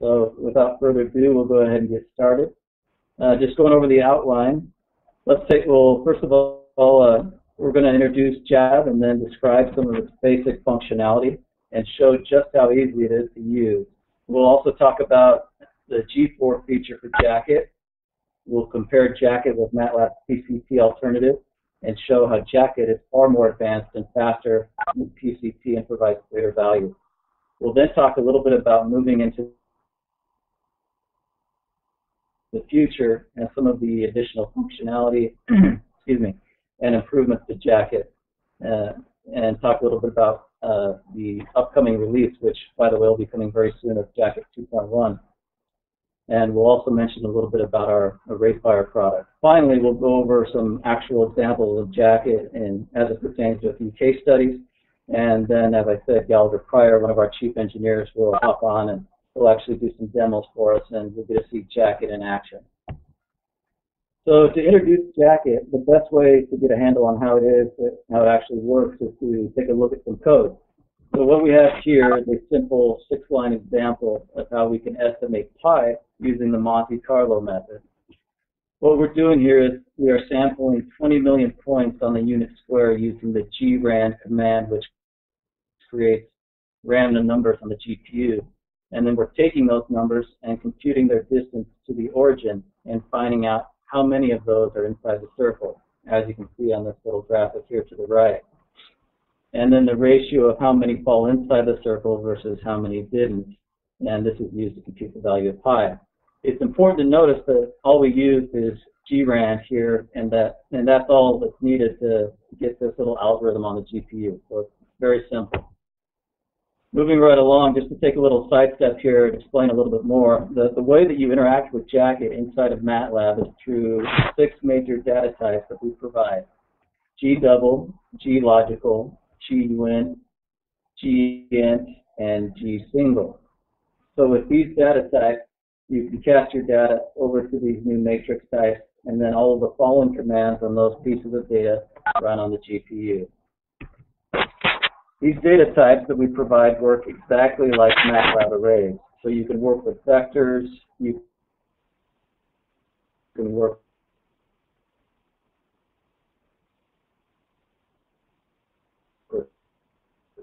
So without further ado, we'll go ahead and get started. Just going over the outline. Let's take, well, first of all, we're going to introduce JAV and then describe some of its basic functionality and show just how easy it is to use. We'll also talk about the G4 feature for Jacket. We'll compare Jacket with MATLAB's PCT alternative and show how Jacket is far more advanced and faster than PCT and provides greater value. We'll then talk a little bit about moving into the future and some of the additional functionality, excuse me, and improvements to Jacket, and talk a little bit about the upcoming release, which, by the way, will be coming very soon, of Jacket 2.1. And we'll also mention a little bit about our RateFire product. Finally, we'll go over some actual examples of Jacket and as it pertains to a few case studies. And then, as I said, Gallagher Pryor, one of our chief engineers, will hop on and will actually do some demos for us, and we'll get to see Jacket in action. So to introduce Jacket, the best way to get a handle on how it is, how it actually works, is to take a look at some code. So what we have here is a simple 6-line example of how we can estimate pi using the Monte Carlo method. What we're doing here is we are sampling 20 million points on the unit square using the GRAND command, which creates random numbers on the GPU. And then we're taking those numbers and computing their distance to the origin and finding out how many of those are inside the circle, as you can see on this little graphic here to the right. And then the ratio of how many fall inside the circle versus how many didn't. And this is used to compute the value of pi. It's important to notice that all we use is GRAND here, and that's all that's needed to get this little algorithm on the GPU. So it's very simple. Moving right along, just to take a little sidestep here and explain a little bit more, the way that you interact with Jacket inside of MATLAB is through 6 major data types that we provide: G-double, G-logical, G-wint, G-int, and G-single. So with these data types, you can cast your data over to these new matrix types, and then all of the following commands on those pieces of data run on the GPU. These data types that we provide work exactly like MATLAB arrays. So you can work with vectors, you can work with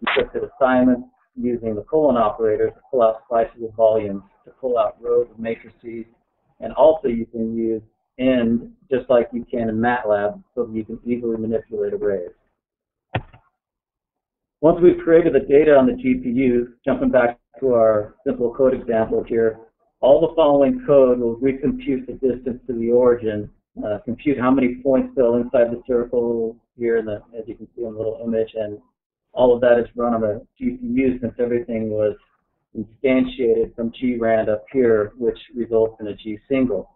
encrypted assignments using the colon operator to pull out slices of volumes, to pull out rows of matrices, and also you can use AND just like you can in MATLAB, so that you can easily manipulate arrays. Once we've created the data on the GPU, jumping back to our simple code example here, all the following code will recompute the distance to the origin, compute how many points fell inside the circle here, as you can see in the little image, and all of that is run on the GPU since everything was instantiated from GRAND up here, which results in a G-single.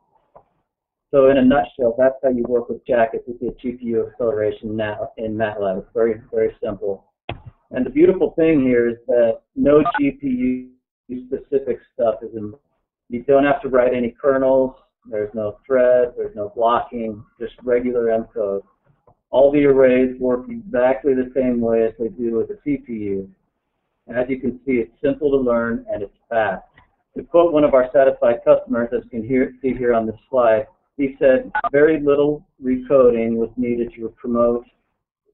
So in a nutshell, that's how you work with Jacket to get GPU acceleration now in MATLAB. It's very, very simple. And the beautiful thing here is that no GPU-specific stuff is involved. You don't have to write any kernels. There's no thread. There's no blocking. Just regular M code. All the arrays work exactly the same way as they do with the CPU. And as you can see, it's simple to learn and it's fast. To quote one of our satisfied customers, as you can see here on this slide, he said, "Very little recoding was needed to promote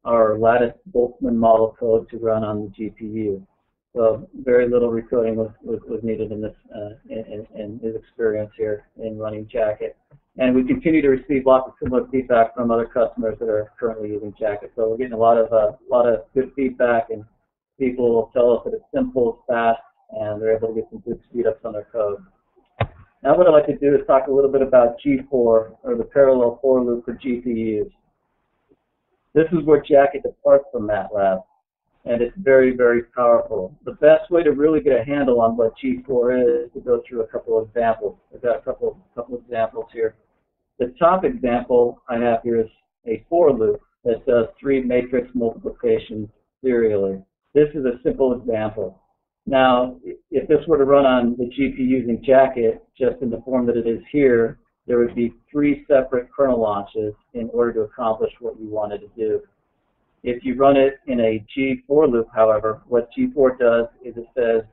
our Lattice-Boltzmann model code to run on the GPU." So very little recoding was needed in this in his experience here in running Jacket. And we continue to receive lots of similar feedback from other customers that are currently using Jacket. So we're getting a lot of good feedback, and people will tell us that it's simple, it's fast, and they're able to get some good speed-ups on their code. Now what I'd like to do is talk a little bit about G4, or the parallel for loop for GPUs. This is where Jacket departs from MATLAB, and it's very, very powerful. The best way to really get a handle on what G4 is to go through a couple of examples. I've got a couple examples here. The top example I have here is a for loop that does 3 matrix multiplications serially. This is a simple example. Now, if this were to run on the GPU using Jacket, just in the form that it is here, there would be 3 separate kernel launches in order to accomplish what you wanted to do. If you run it in a G4 loop, however, what G4 does is it says,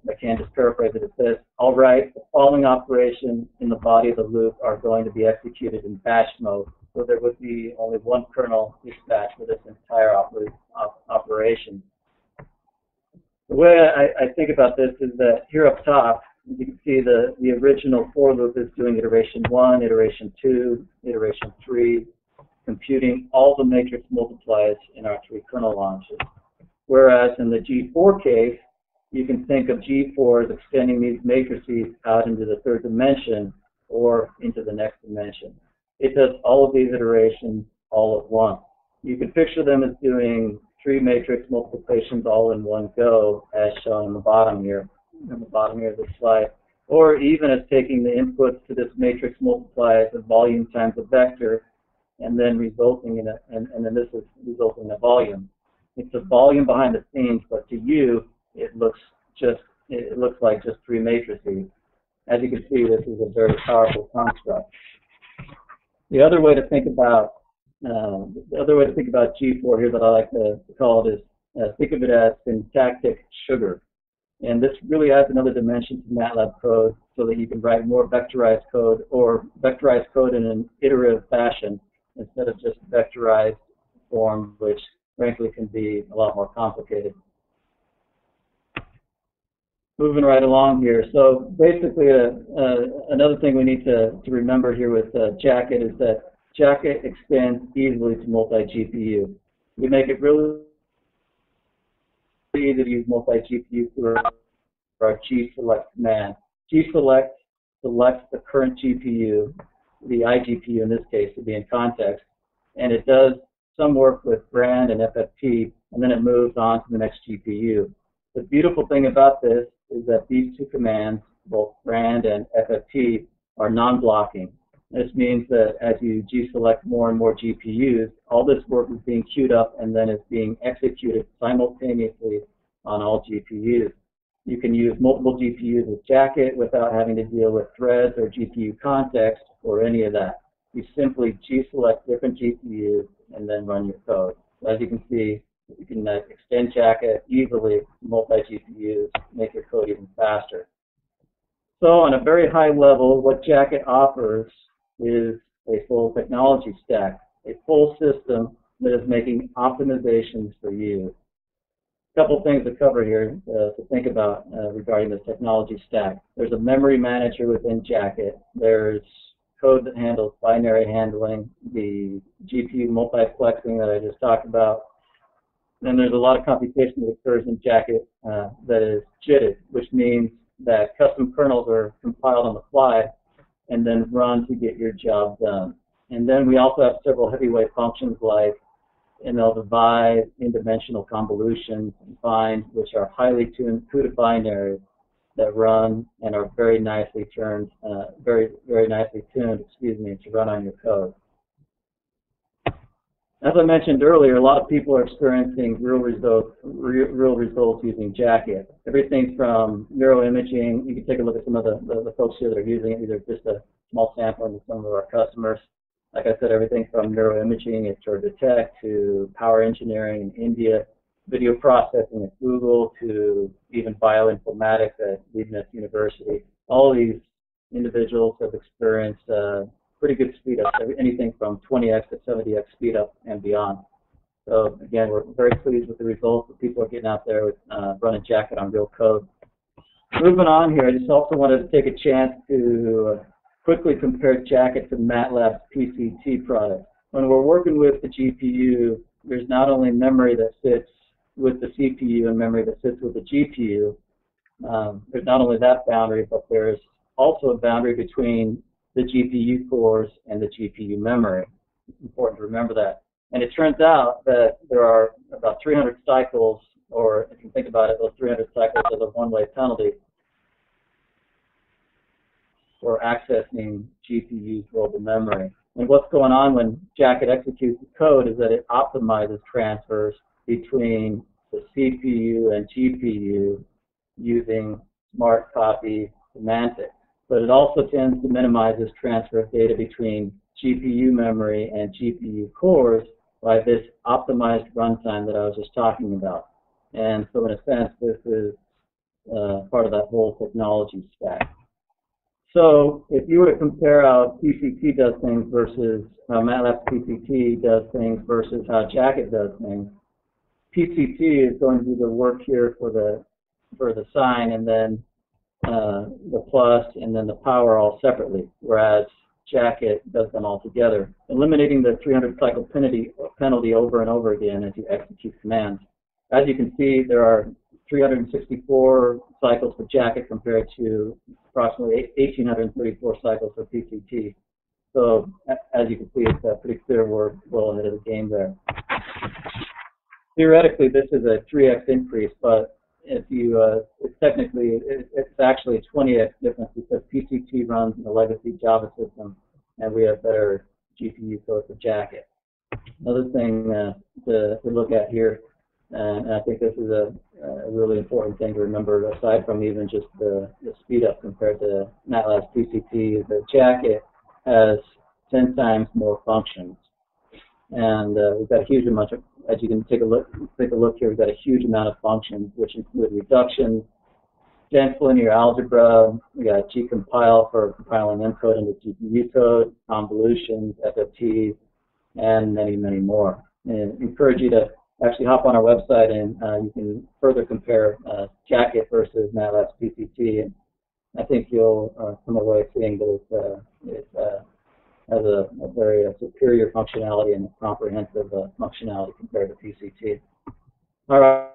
I can just paraphrase it, it says, all right, the following operations in the body of the loop are going to be executed in batch mode. So there would be only one kernel dispatch for this entire operation. The way I think about this is that here up top, you can see the original for loop is doing iteration 1, iteration 2, iteration 3, computing all the matrix multiplies in our 3 kernel launches. Whereas in the G4 case, you can think of G4 as extending these matrices out into the 3rd dimension or into the next dimension. It does all of these iterations all at once. You can picture them as doing 3 matrix multiplications all in one go, as shown on the bottom here of this slide, or even as taking the inputs to this matrix multiply as a volume times a vector, and then resulting in and then this is resulting in a volume. It's a volume behind the scenes, but to you, it looks like just 3 matrices. As you can see, this is a very powerful construct. The other way to think about G4 here that I like to call it is think of it as syntactic sugar. And this really adds another dimension to MATLAB code so that you can write more vectorized code or vectorized code in an iterative fashion instead of just vectorized form, which frankly can be a lot more complicated. Moving right along here. So basically another thing we need to remember here with Jacket is that Jacket extends easily to multi-GPU. We make it really easy to use multi-GPU through our gselect command. Gselect selects the current GPU, the iGPU in this case to be in context, and it does some work with brand and FFT, and then it moves on to the next GPU. The beautiful thing about this is that these 2 commands, both brand and FFT, are non-blocking. This means that as you gselect more and more GPUs, all this work is being queued up and then is being executed simultaneously on all GPUs. You can use multiple GPUs with Jacket without having to deal with threads or GPU context or any of that. You simply gselect different GPUs and then run your code. So as you can see, you can extend Jacket easily, multi-GPUs, make your code even faster. So on a very high level, what Jacket offers is a full technology stack, a full system that is making optimizations for you. A couple things to cover here to think about regarding this technology stack. There's a memory manager within Jacket. There's code that handles binary handling, the GPU multiplexing that I just talked about. Then there's a lot of computation that occurs in Jacket that is JITted, which means that custom kernels are compiled on the fly and then run to get your job done. And then we also have several heavyweight functions like ML divide, in-dimensional convolution, and find, which are highly tuned CUDA binaries that run and are very nicely tuned, to run on your code. As I mentioned earlier, a lot of people are experiencing real results using Jacket. Everything from neuroimaging. You can take a look at some of the folks here that are using it, either just a small sampling of some of our customers. Like I said, everything from neuroimaging at Georgia Tech to power engineering in India, video processing at Google, to even bioinformatics at Leibniz University. All of these individuals have experienced pretty good speed up, anything from 20x to 70x speed up and beyond. So again, we're very pleased with the results that people are getting out there with running Jacket on real code. Moving on here, I just also wanted to take a chance to quickly compare Jacket to MATLAB's PCT product. When we're working with the GPU, there's not only memory that sits with the CPU and memory that sits with the GPU. There's not only that boundary, but there's also a boundary between the GPU cores and the GPU memory. It's important to remember that. And it turns out that there are about 300 cycles, or if you think about it, those 300 cycles of a one-way penalty for accessing GPU's global memory. And what's going on when Jacket executes the code is that it optimizes transfers between the CPU and GPU using smart copy semantics. But it also tends to minimize this transfer of data between GPU memory and GPU cores by this optimized runtime that I was just talking about. And so in a sense, this is part of that whole technology stack. So if you were to compare how PCT does things versus how MATLAB PCT does things versus how Jacket does things, PCT is going to do the work here for the sign and then the plus and then the power all separately, whereas Jacket does them all together, eliminating the 300 cycle penalty over and over again as you execute commands. As you can see, there are 364 cycles for Jacket compared to approximately 1,834 cycles for PCT. So as you can see, it's pretty clear we're well ahead of the game there. Theoretically, this is a 3x increase, but if you, it's actually a 20x difference because PCT runs in a legacy Java system, and we have better GPU code for Jacket. Another thing to look at here, and I think this is a really important thing to remember, aside from even just the speed up compared to MATLAB's PCT, is that Jacket has 10 times more functions. And we've got a huge amount of, as you can take a look here, we've got a huge amount of functions, which include reduction, dense linear algebra, we got gcompile for compiling encode into GPU code, convolutions, FFTs, and many, many more. And I encourage you to actually hop on our website and you can further compare Jacket versus MATLAB's PCT. And I think you'll come away seeing that it has a very superior functionality and a comprehensive functionality compared to PCT. All right.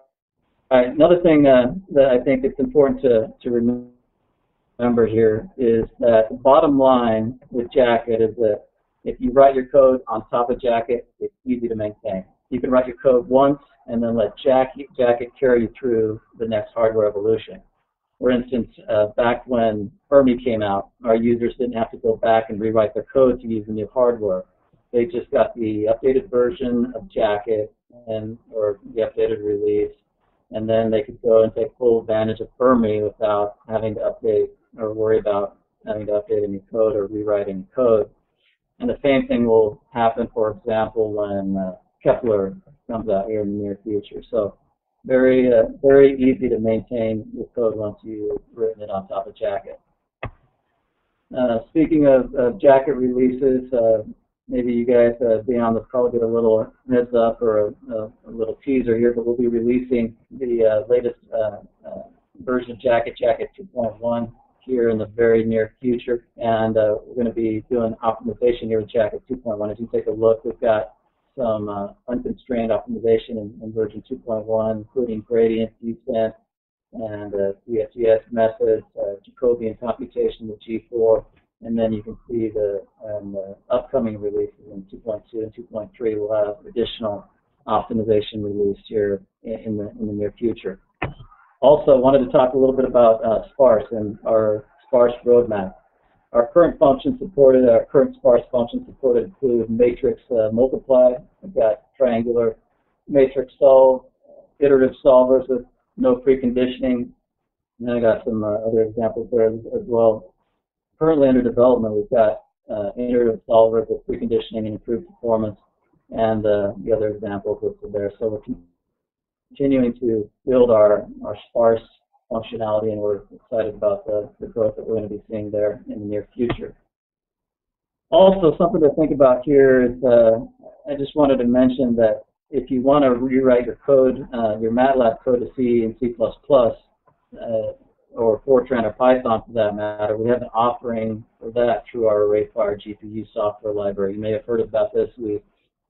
Another thing that I think it's important to remember here is that the bottom line with Jacket is that if you write your code on top of Jacket, it's easy to maintain. You can write your code once and then let Jacket carry you through the next hardware evolution. For instance, back when Fermi came out, our users didn't have to go back and rewrite their code to use the new hardware. They just got the updated version of Jacket or the updated release, and then they could go and take full advantage of Fermi without having to update or worry about having to update any code or rewrite any code. And the same thing will happen, for example, when Kepler comes out here in the near future. So very easy to maintain your code once you've written it on top of Jacket. Speaking of Jacket releases, maybe you guys being on this call get a little heads up or a little teaser here, but we'll be releasing the latest version of Jacket, Jacket 2.1, here in the very near future. And we're going to be doing optimization here with Jacket 2.1. As you take a look, we've got some unconstrained optimization in version 2.1, including gradient descent and CSGS methods, Jacobian computation with G4, and then you can see the upcoming releases in 2.2 and 2.3 will have additional optimization released here in the near future. Also, wanted to talk a little bit about sparse and our sparse roadmap. Our current functions supported, our current sparse functions supported include matrix multiply. We've got triangular matrix solve, iterative solvers with no preconditioning, and I got some other examples there as well. Currently under development, we've got iterative solvers with preconditioning and improved performance, and the other examples listed there. So we're continuing to build our sparse functionality, and we're excited about the growth that we're going to be seeing there in the near future. Also, something to think about here is I just wanted to mention that if you want to rewrite your code, your MATLAB code to C and C++, or Fortran or Python for that matter, we have an offering for that through our ArrayFire GPU software library. You may have heard about this. We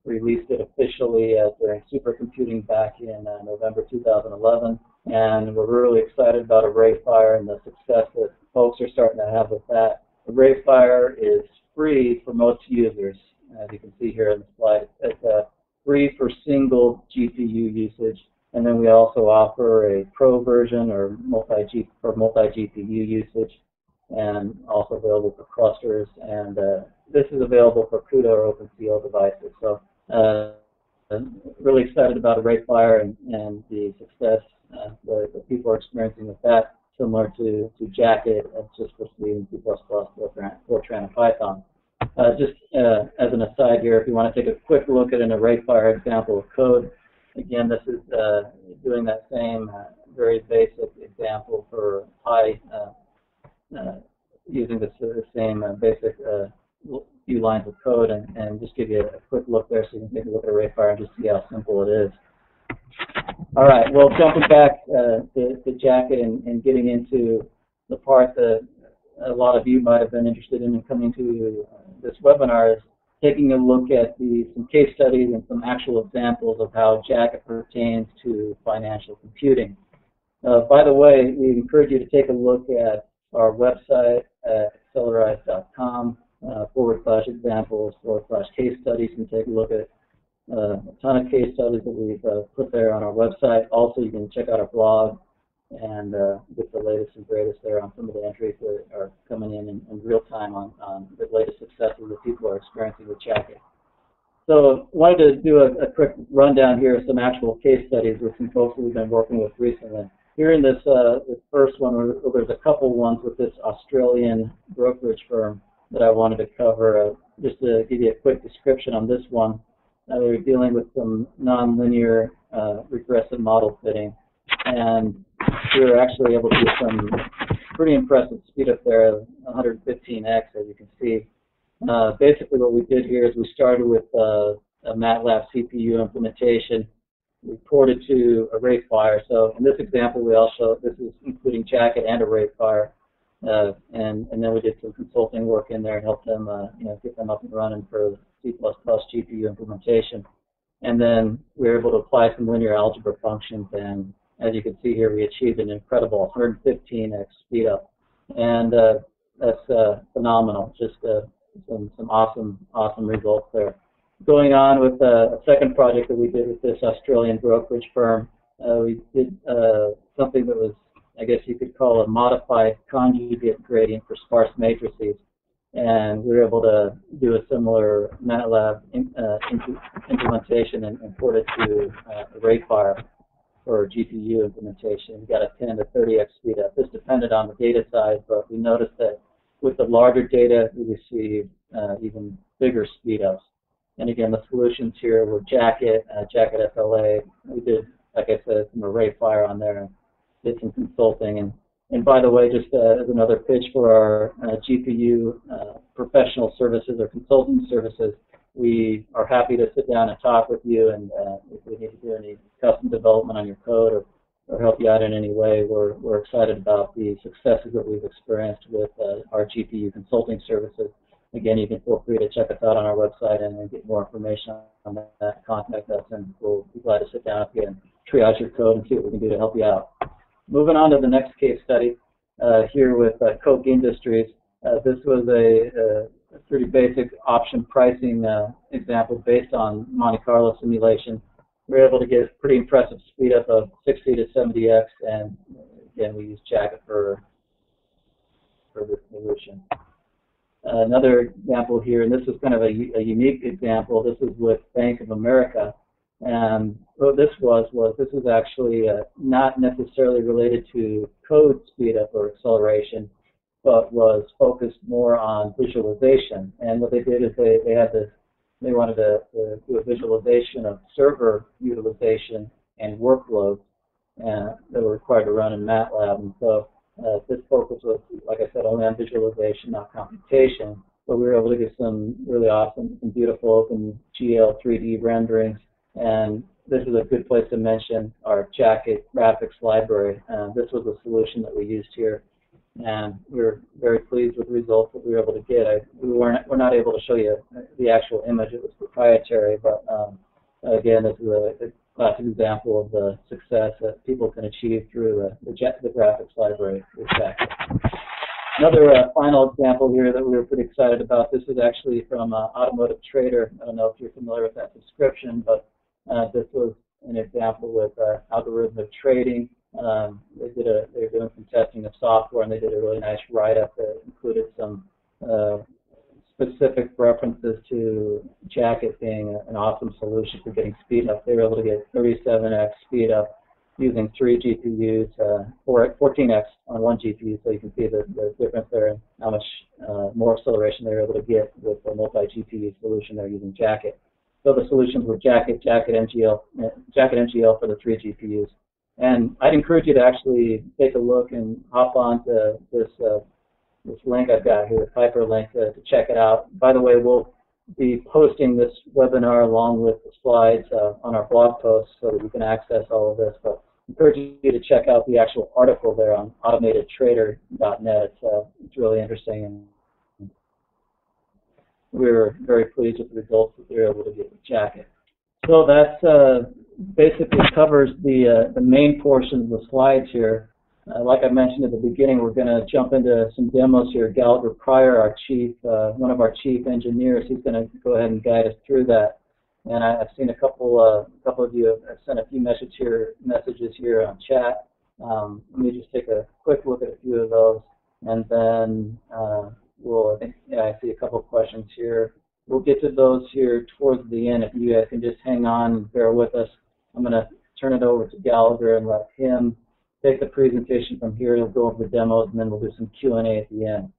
released it officially during supercomputing back in November 2011, and we're really excited about ArrayFire and the success that folks are starting to have with that. ArrayFire is free for most users, as you can see here in the slide. It's free for single GPU usage, and then we also offer a pro version or multi-GPU usage, and also available for clusters. And this is available for CUDA or OpenCL devices. So really excited about ArrayFire and the success that people are experiencing with that, similar to Jacket, just for C and C++, Fortran, and Python. Just as an aside here, if you want to take a quick look at an ArrayFire example of code, again, this is doing that same very basic example code and just give you a quick look there so you can take a look at ArrayFire and just see how simple it is. All right, well, jumping back to Jacket and getting into the part that a lot of you might have been interested in coming to this webinar is taking a look at some case studies and some actual examples of how Jacket pertains to financial computing. By the way, we encourage you to take a look at our website at AccelerEyes.com /examples /case studies. You can take a look at a ton of case studies that we've put there on our website. Also, you can check out our blog and get the latest and greatest there on some of the entries that are coming in real time on the latest successes that people are experiencing with Jacket. So I wanted to do a quick rundown here of some actual case studies with some folks that we've been working with recently. Here in this first one, there's a couple ones with this Australian brokerage firm that I wanted to cover. Just to give you a quick description on this one, we were dealing with some nonlinear regressive model fitting, and we were actually able to do some pretty impressive speed up there of 115x, as you can see. Basically what we did here is we started with a MATLAB CPU implementation. We ported to ArrayFire. So in this example, we also, this is including Jacket and ArrayFire, and then we did some consulting work in there and helped them, get them up and running for C++ GPU implementation. And then we were able to apply some linear algebra functions, and as you can see here, we achieved an incredible 115x speed up, and that's phenomenal. Just some awesome results there. Going on with a second project that we did with this Australian brokerage firm, we did something that was, I guess you could call a modified conjugate gradient for sparse matrices, and we were able to do a similar MATLAB implementation and port it to ArrayFire for GPU implementation. We got a 10 to 30x speed up. This depended on the data size, but we noticed that with the larger data, we received even bigger speed ups. And again, the solutions here were Jacket, Jacket FLA. We did, like I said, some ArrayFire on there and did some consulting. And by the way, just as another pitch for our GPU professional services or consulting services, we are happy to sit down and talk with you, and if we need to do any custom development on your code or help you out in any way, we're excited about the successes that we've experienced with our GPU consulting services. Again, you can feel free to check us out on our website and get more information on that. Contact us, and we'll be glad to sit down with you and triage your code and see what we can do to help you out. Moving on to the next case study here with Coke Industries. This was a pretty basic option pricing example based on Monte Carlo simulation. We were able to get pretty impressive speed up of 60 to 70x, and again, we used Jacket for this solution. Another example here, and this is kind of a unique example. This is with Bank of America, and what this was this was actually not necessarily related to code speed up or acceleration, but was focused more on visualization. And what they did is they wanted to do a visualization of server utilization and workloads that were required to run in MATLAB. And so this focus was, like I said, only on visualization, not computation. But we were able to get some really awesome and beautiful OpenGL 3D renderings. And this is a good place to mention our Jacket graphics library. This was a solution that we used here, and we're very pleased with the results that we were able to get. We're not able to show you the actual image; it was proprietary. But again, this is a classic example of the success that people can achieve through the graphics library with Jacket. Another final example here that we were pretty excited about. This is actually from Automotive Trader. I don't know if you're familiar with that subscription, but this was an example with algorithmic trading. They were doing some testing of software, and they did a really nice write-up that included some specific references to Jacket being an awesome solution for getting speed up. They were able to get 37x speed up using 3 GPUs, 14x on 1 GPU, so you can see the difference there and how much more acceleration they were able to get with a multi-GPU solution there using Jacket. So the solutions were Jacket, Jacket NGL for the 3 GPUs. And I'd encourage you to actually take a look and hop onto this link I've got here, the hyperlink, to check it out. By the way, we'll be posting this webinar along with the slides on our blog post so that you can access all of this. But I encourage you to check out the actual article there on automatedtrader.net. It's really interesting, and we were very pleased with the results that they were able to get with Jacket. So that basically covers the main portion of the slides here. Like I mentioned at the beginning, we're going to jump into some demos here. Gallagher Pryor, our chief, one of our chief engineers, he's going to go ahead and guide us through that. And I've seen a couple of you have sent a few messages here on chat. Let me just take a quick look at a few of those, and then I see a couple of questions here. We'll get to those here towards the end. If you guys can just hang on and bear with us, I'm going to turn it over to Gallagher and let him take the presentation from here. He'll go over the demos, and then we'll do some Q&A at the end.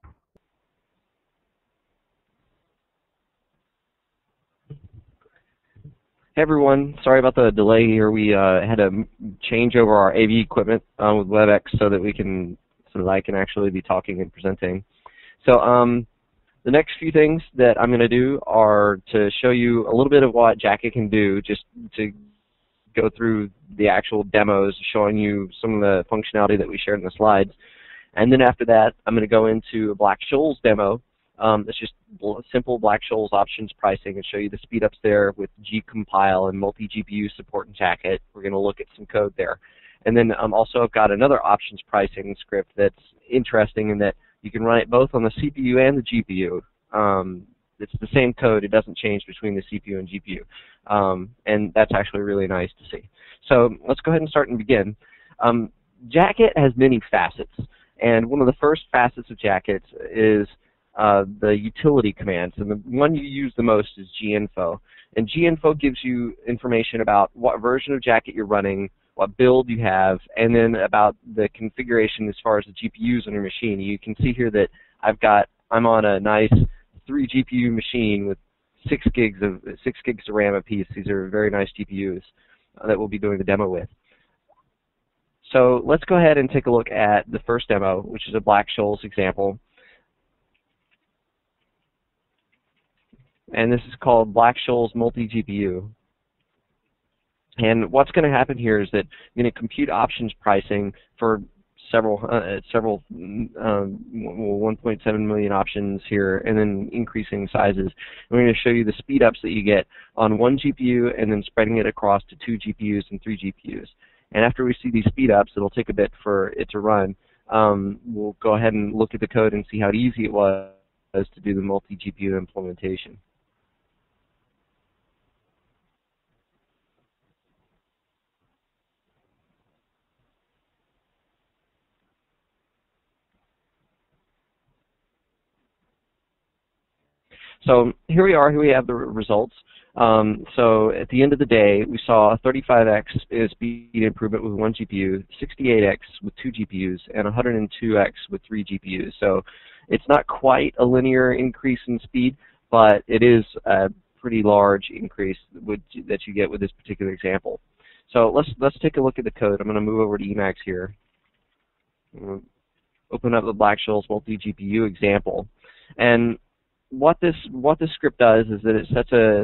Hey everyone, sorry about the delay here. We had to change over our AV equipment with WebEx so that I can actually be talking and presenting. So the next few things that I'm going to do are to show you a little bit of what Jacket can do, just to go through the actual demos, showing you some of the functionality that we shared in the slides. And then after that, I'm going to go into a Black-Scholes demo. It's just simple Black-Scholes options pricing, and show you the speedups there with gcompile and multi-GPU support in Jacket. We're going to look at some code there. And then also I've got another options pricing script that's interesting in that you can run it both on the CPU and the GPU. It's the same code. It doesn't change between the CPU and GPU. And that's actually really nice to see. So let's go ahead and start and begin. Jacket has many facets. And one of the first facets of Jacket is the utility commands. And the one you use the most is ginfo. And ginfo gives you information about what version of Jacket you're running, what build you have, and then about the configuration as far as the GPUs on your machine. You can see here that I'm on a nice 3 GPU machine with 6 gigs of RAM apiece. These are very nice GPUs that we'll be doing the demo with. So let's go ahead and take a look at the first demo, which is a Black-Scholes example. And this is called Black-Scholes multi-GPU. And what's going to happen here is that I'm going to compute options pricing for several 1.7 million options here, and then increasing sizes. We're going to show you the speedups that you get on 1 GPU, and then spreading it across to 2 GPUs and 3 GPUs. And after we see these speedups, it'll take a bit for it to run. We'll go ahead and look at the code and see how easy it was to do the multi-GPU implementation. So here we are, here we have the results. So at the end of the day, we saw a 35x speed improvement with 1 GPU, 68x with 2 GPUs, and 102x with 3 GPUs. So it's not quite a linear increase in speed, but it is a pretty large increase that you get with this particular example. So let's take a look at the code. I'm going to move over to Emacs here. Open up the Black-Scholes multi-GPU example. And what this script does is that it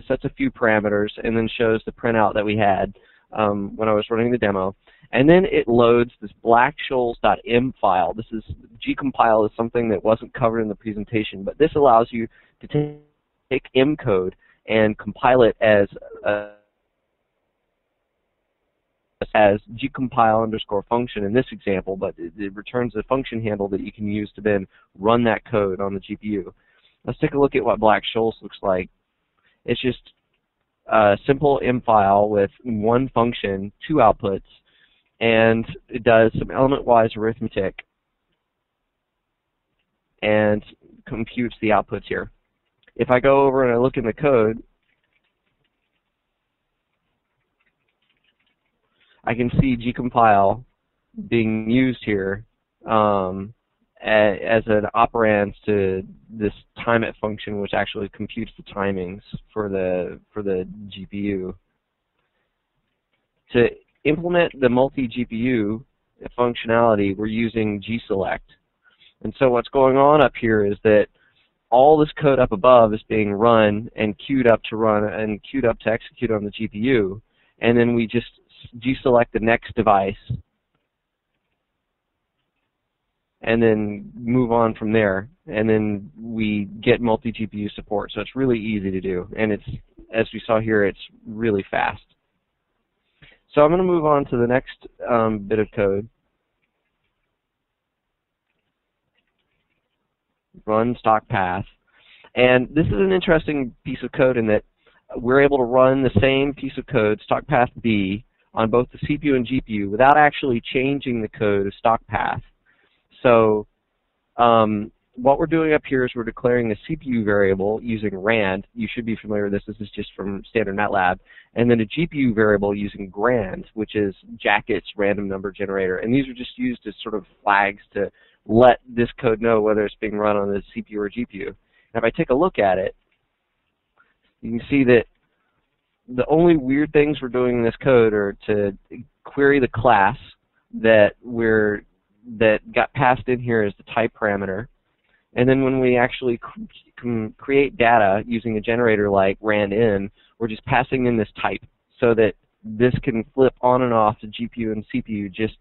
sets a few parameters and then shows the printout that we had when I was running the demo, and then it loads this blackscholes.m file. This is gcompile is something that wasn't covered in the presentation, but this allows you to take M code and compile it as gcompile_function in this example, but it returns a function handle that you can use to then run that code on the GPU. Let's take a look at what Black-Scholes looks like. It's just a simple M file with 1 function, 2 outputs, and it does some element-wise arithmetic and computes the outputs here. If I go over and I look in the code, I can see gcompile being used here as an operand to this timeIt function, which actually computes the timings for the GPU. To implement the multi-GPU functionality, we're using gselect. And so what's going on up here is that all this code up above is being run and queued up to run and queued up to execute on the GPU, and then we just deselect the next device and then move on from there, and then we get multi-GPU support. So it's really easy to do, and it's, as we saw here, it's really fast. So I'm going to move on to the next bit of code. Run stock path. And this is an interesting piece of code in that we're able to run the same piece of code, stock path B, on both the CPU and GPU without actually changing the code of stock path. So what we're doing up here is we're declaring a CPU variable using rand. You should be familiar with this. This is just from standard MATLAB. And then a GPU variable using grand, which is Jacket's random number generator. And these are just used as sort of flags to let this code know whether it's being run on the CPU or GPU. And if I take a look at it, you can see that the only weird things we're doing in this code are to query the class that got passed in here as the type parameter. And then when we actually create data using a generator like rand_in, we're just passing in this type so that this can flip on and off the GPU and CPU just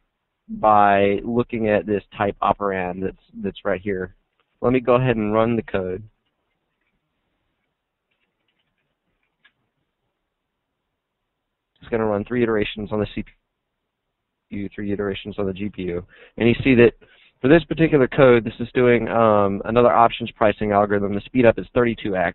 by looking at this type operand that's right here. Let me go ahead and run the code. It's going to run 3 iterations on the CPU, 3 iterations on the GPU. And you see that for this particular code, this is doing another options pricing algorithm. The speed up is 32x.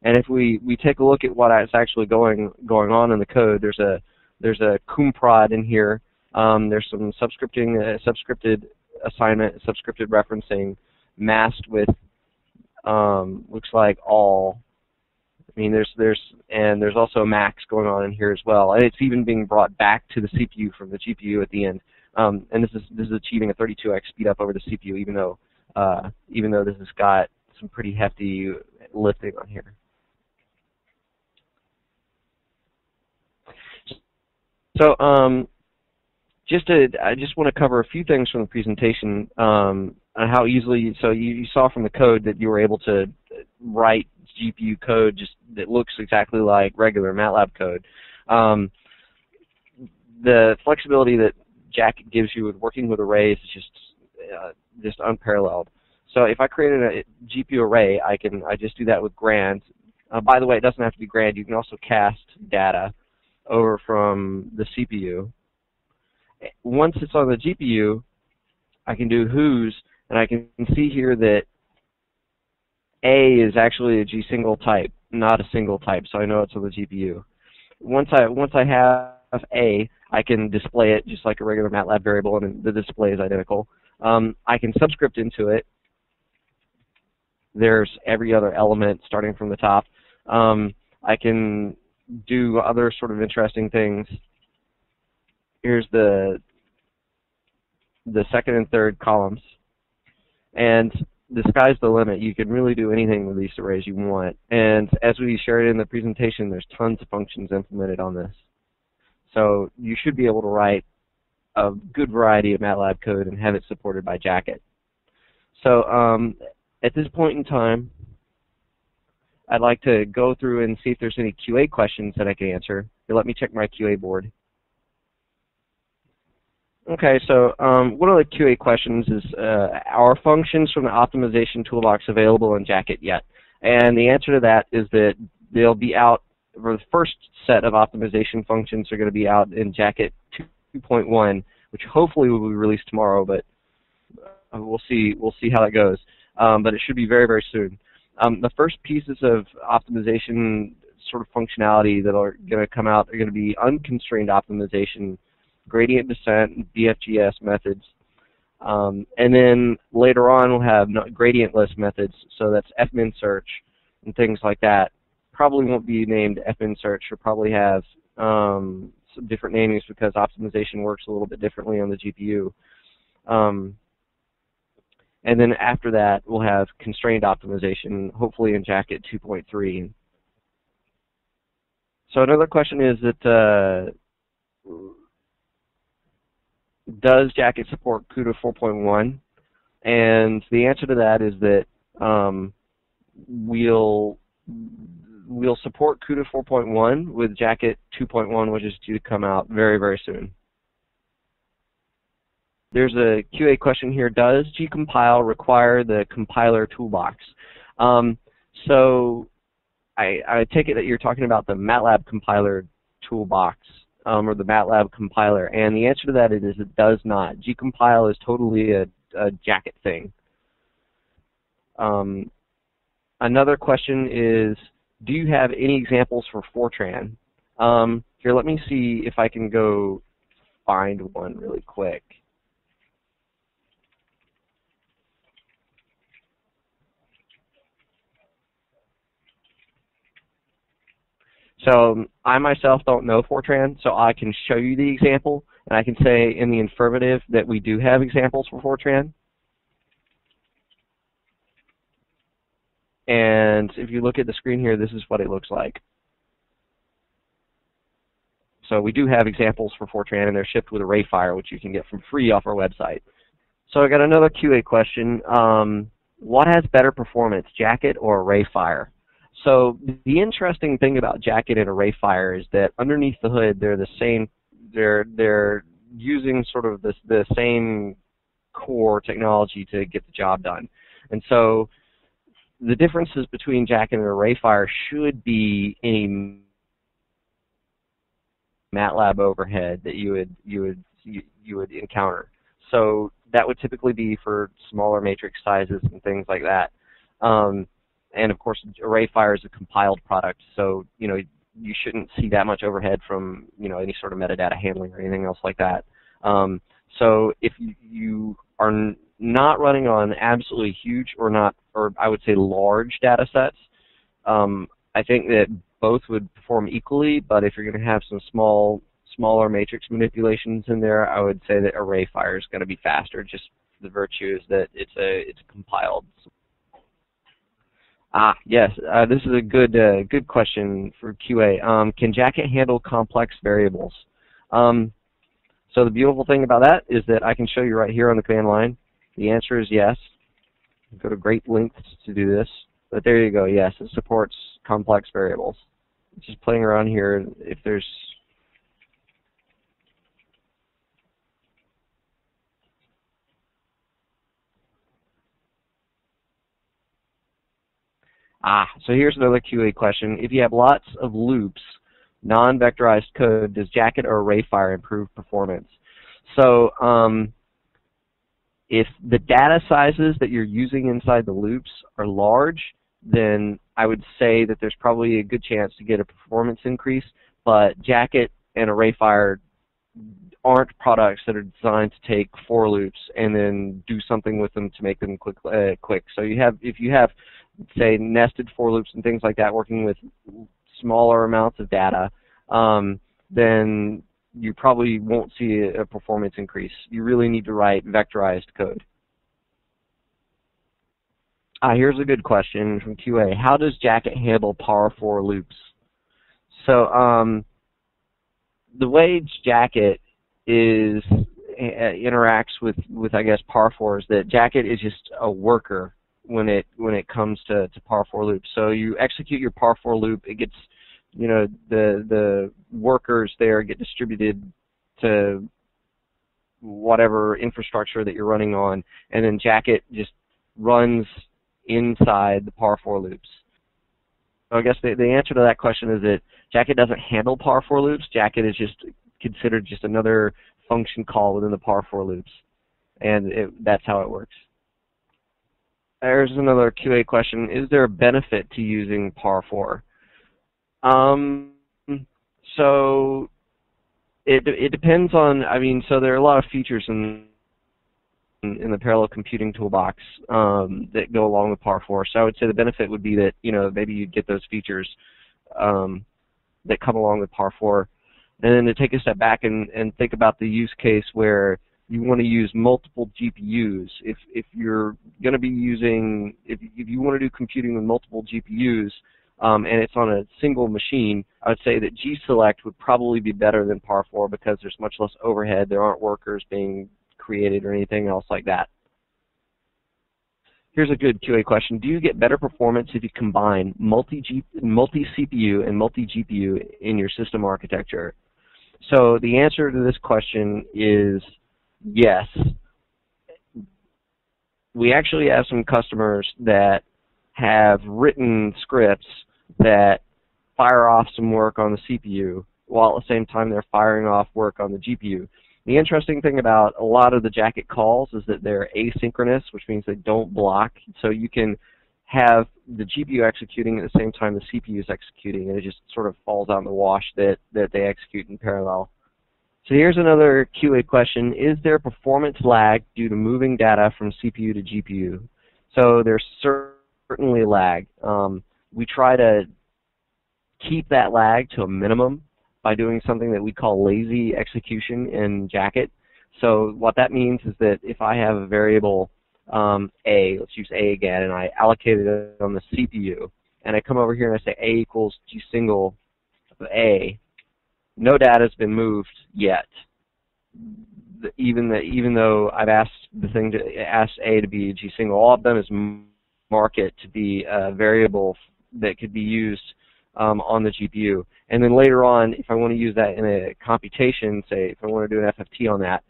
And if we take a look at what is actually going on in the code, there's a cumprod in here. There's some subscripted assignment, subscripted referencing, masked with looks like all. I mean, there's also a max going on in here as well, and it's even being brought back to the CPU from the GPU at the end. And this is achieving a 32x speed up over the CPU, even though this has got some pretty hefty lifting on here. So I just want to cover a few things from the presentation on how easily. So you saw from the code that you were able to write GPU code just that looks exactly like regular MATLAB code. The flexibility that Jacket gives you with working with arrays is just unparalleled. So if I created a GPU array, I just do that with grand. By the way, it doesn't have to be grand. You can also cast data over from the CPU. Once it's on the GPU, I can do whos, and I can see here that A is actually a G single type, not a single type, so I know it's on the GPU. Once I have A, I can display it just like a regular MATLAB variable, and the display is identical. I can subscript into it. There's every other element starting from the top. I can do other sort of interesting things. Here's the second and third columns, and the sky's the limit. You can really do anything with these arrays you want. And as we shared in the presentation, there's tons of functions implemented on this. So you should be able to write a good variety of MATLAB code and have it supported by Jacket. So at this point in time, I'd like to go through and see if there's any QA questions that I can answer. Let me check my QA board. Okay, so one of the QA questions is, are functions from the optimization toolbox available in Jacket yet? And the answer to that is that they'll be out, for the first set of optimization functions are going to be out in Jacket 2.1, which hopefully will be released tomorrow, but we'll see how that goes. But it should be very, very soon. The first pieces of optimization sort of functionality that are going to come out are going to be unconstrained optimization, gradient descent, BFGS methods, and then later on we'll have gradient-less methods, so that's fmin search and things like that. Probably won't be named fmin search, or probably have some different namings because optimization works a little bit differently on the GPU. And then after that we'll have constrained optimization, hopefully in Jacket 2.3. So another question is that does Jacket support CUDA 4.1? And the answer to that is that we'll support CUDA 4.1 with Jacket 2.1, which is due to come out very, very soon. There's a QA question here. Does gcompile require the compiler toolbox? So I take it that you're talking about the MATLAB compiler toolbox, or the MATLAB compiler, and the answer to that is it does not. Gcompile is totally a Jacket thing. Another question is, do you have any examples for Fortran? Here, let me see if I can go find one really quick. So I myself don't know Fortran, so I can show you the example, and I can say in the affirmative that we do have examples for Fortran. And if you look at the screen here, this is what it looks like. So we do have examples for Fortran, and they're shipped with ArrayFire, which you can get for free off our website. So I got another QA question. What has better performance, Jacket or ArrayFire? So the interesting thing about Jacket and ArrayFire is that underneath the hood, they're the same. They're using sort of the same core technology to get the job done. And so the differences between Jacket and ArrayFire should be any MATLAB overhead that you would encounter. So that would typically be for smaller matrix sizes and things like that. And of course, ArrayFire is a compiled product, so you shouldn't see that much overhead from any sort of metadata handling or anything else like that. So if you are not running on absolutely huge or I would say large data sets, I think that both would perform equally. But if you're going to have some smaller matrix manipulations in there, I would say that ArrayFire is going to be faster. Just the virtue is that it's a compiled. Yes, this is a good question for QA. Can Jacket handle complex variables? So the beautiful thing about that is that I can show you right here on the command line. The answer is yes. Go to great lengths to do this. But there you go, yes, it supports complex variables. Just playing around here, if there's... So here's another QA question. If you have lots of loops, non-vectorized code, does Jacket or ArrayFire improve performance? So if the data sizes that you're using inside the loops are large, then I would say that there's probably a good chance to get a performance increase, but Jacket and ArrayFire aren't products that are designed to take for loops and then do something with them to make them quick. So if you have, say, nested for loops and things like that working with smaller amounts of data, then you probably won't see a performance increase. You really need to write vectorized code. Here's a good question from QA. How does Jacket handle power for loops? So the way Jacket interacts with I guess par4 is that Jacket is just a worker when it comes to par4 loops. So you execute your par4 loop, it gets the workers there get distributed to whatever infrastructure that you're running on, and then Jacket just runs inside the par4 loops. So I guess the answer to that question is that Jacket doesn't handle par4 loops. Jacket is just considered just another function call within the par4 loops, and that's how it works. There's another QA question. Is there a benefit to using par4? So it depends on, so there are a lot of features in the parallel computing toolbox that go along with par4. So I would say the benefit would be that, maybe you'd get those features that come along with par4. And then to take a step back and think about the use case where you want to use multiple GPUs. If you're going to be using, if you want to do computing with multiple GPUs, and it's on a single machine, I would say that gselect would probably be better than par4 because there's much less overhead. There aren't workers being created or anything else like that. Here's a good QA question. Do you get better performance if you combine multi-CPU and multi-GPU in your system architecture? So the answer to this question is yes. We actually have some customers that have written scripts that fire off some work on the CPU while at the same time they're firing off work on the GPU. The interesting thing about a lot of the Jacket calls is that they're asynchronous, which means they don't block. So you can have the GPU executing at the same time the CPU is executing, and it just sort of falls out in the wash that they execute in parallel. So here's another QA question. Is there performance lag due to moving data from CPU to GPU? So there's certainly lag. We try to keep that lag to a minimum by doing something that we call lazy execution in Jacket. So what that means is that if I have a variable A, let's use A again, and I allocated it on the CPU, and I come over here and I say A equals G single of A, no data has been moved yet. Even though I've asked the thing to ask A to be G single, all I've done is mark it to be a variable that could be used on the GPU. And then later on, if I want to use that in a computation, say if I want to do an FFT on that,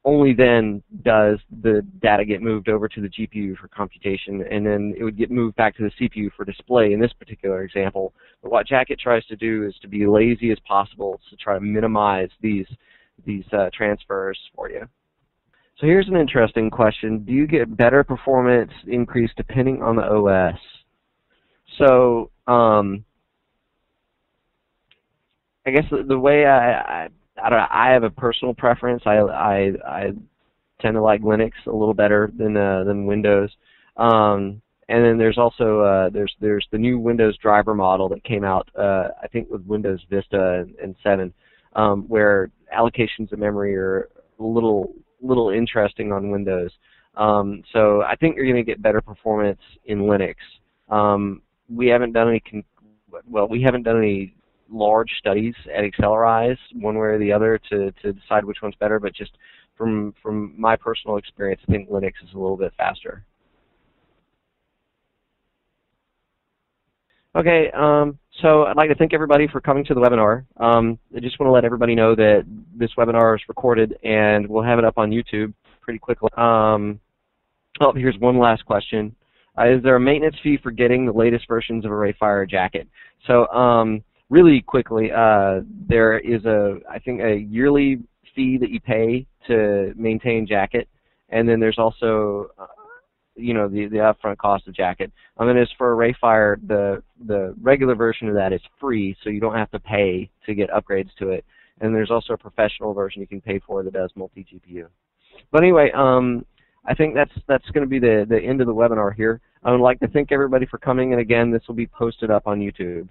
only then does the data get moved over to the GPU for computation, and then it would get moved back to the CPU for display in this particular example. But what Jacket tries to do is to be lazy as possible to try to minimize these transfers for you. So here's an interesting question. Do you get better performance increase depending on the OS? So I guess the way I don't know, I have a personal preference. I tend to like Linux a little better than Windows. And then there's also there's the new Windows driver model that came out I think with Windows Vista and 7, where allocations of memory are a little interesting on Windows. So I think you're going to get better performance in Linux. We haven't done any large studies at AccelerEyes one way or the other to decide which one's better, but just from my personal experience, I think Linux is a little bit faster. Okay, so I'd like to thank everybody for coming to the webinar. I just want to let everybody know that this webinar is recorded and we'll have it up on YouTube pretty quickly. Oh, here's one last question. Is there a maintenance fee for getting the latest versions of ArrayFire Jacket? So really quickly, there is I think a yearly fee that you pay to maintain Jacket, and then there's also the upfront cost of Jacket. And then as for ArrayFire, the regular version of that is free, so you don't have to pay to get upgrades to it. And there's also a professional version you can pay for that does multi-GPU. But anyway, I think that's going to be the end of the webinar here. I would like to thank everybody for coming, and again, this will be posted up on YouTube.